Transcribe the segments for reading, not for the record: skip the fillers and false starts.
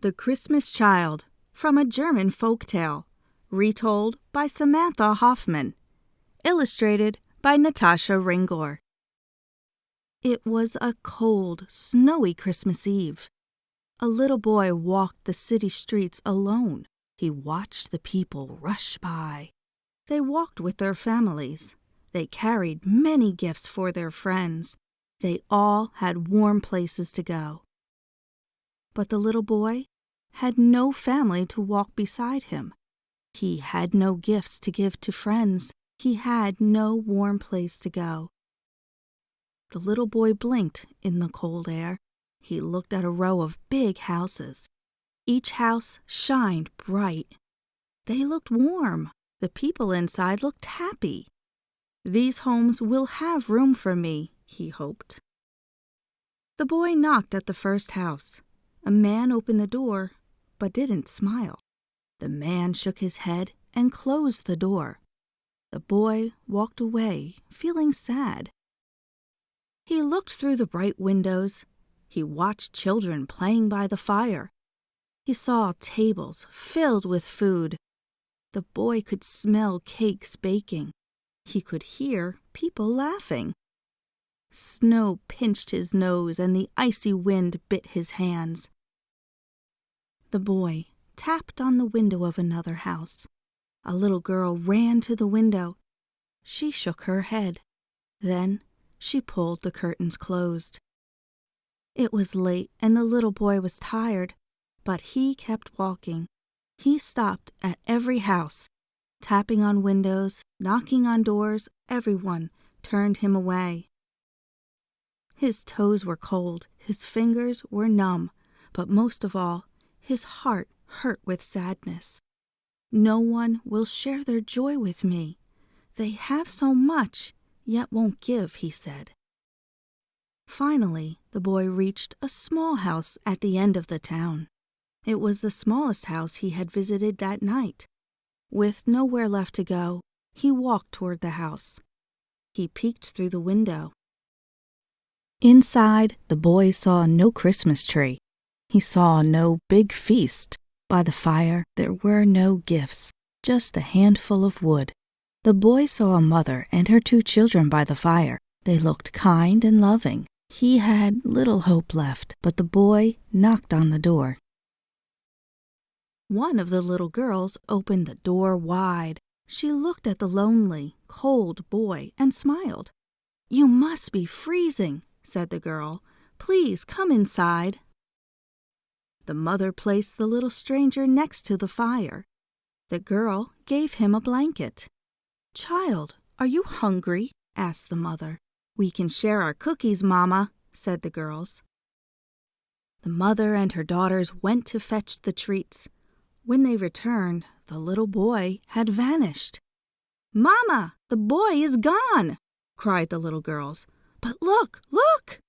The Christmas Child, from a German folk tale, retold by Samantha Hoffman, illustrated by Natasha Ringor. It was a cold, snowy Christmas Eve. A little boy walked the city streets alone. He watched the people rush by. They walked with their families. They carried many gifts for their friends. They all had warm places to go. But the little boy had no family to walk beside him. He had no gifts to give to friends. He had no warm place to go. The little boy blinked in the cold air. He looked at a row of big houses. Each house shined bright. They looked warm. The people inside looked happy. These homes will have room for me, he hoped. The boy knocked at the first house. A man opened the door, but didn't smile. The man shook his head and closed the door. The boy walked away, feeling sad. He looked through the bright windows. He watched children playing by the fire. He saw tables filled with food. The boy could smell cakes baking. He could hear people laughing. Snow pinched his nose and the icy wind bit his hands. The boy tapped on the window of another house. A little girl ran to the window. She shook her head. Then she pulled the curtains closed. It was late and the little boy was tired, but he kept walking. He stopped at every house, tapping on windows, knocking on doors. Everyone turned him away. His toes were cold, his fingers were numb, but most of all, his heart hurt with sadness. No one will share their joy with me. They have so much, yet won't give, he said. Finally, the boy reached a small house at the end of the town. It was the smallest house he had visited that night. With nowhere left to go, he walked toward the house. He peeked through the window. Inside, the boy saw no Christmas tree. He saw no big feast. By the fire, there were no gifts, just a handful of wood. The boy saw a mother and her 2 children by the fire. They looked kind and loving. He had little hope left, but the boy knocked on the door. One of the little girls opened the door wide. She looked at the lonely, cold boy and smiled. "You must be freezing," said the girl. "Please come inside." The mother placed the little stranger next to the fire. The girl gave him a blanket. "Child, are you hungry?" asked the mother. "We can share our cookies, Mama," said the girls. The mother and her daughters went to fetch the treats. When they returned, the little boy had vanished. "Mama, the boy is gone!" cried the little girls. "But look, look!"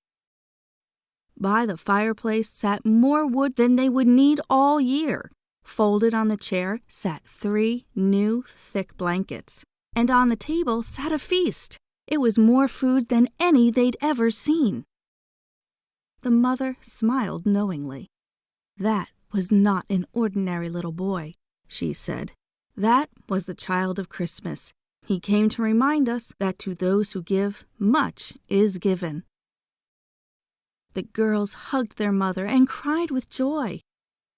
By the fireplace sat more wood than they would need all year. Folded on the chair sat 3 new, thick blankets. And on the table sat a feast. It was more food than any they'd ever seen. The mother smiled knowingly. "That was not an ordinary little boy," she said. "That was the child of Christmas. He came to remind us that to those who give, much is given." The girls hugged their mother and cried with joy.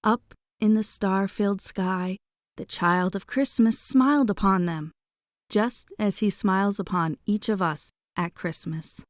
Up in the star-filled sky, the child of Christmas smiled upon them, just as he smiles upon each of us at Christmas.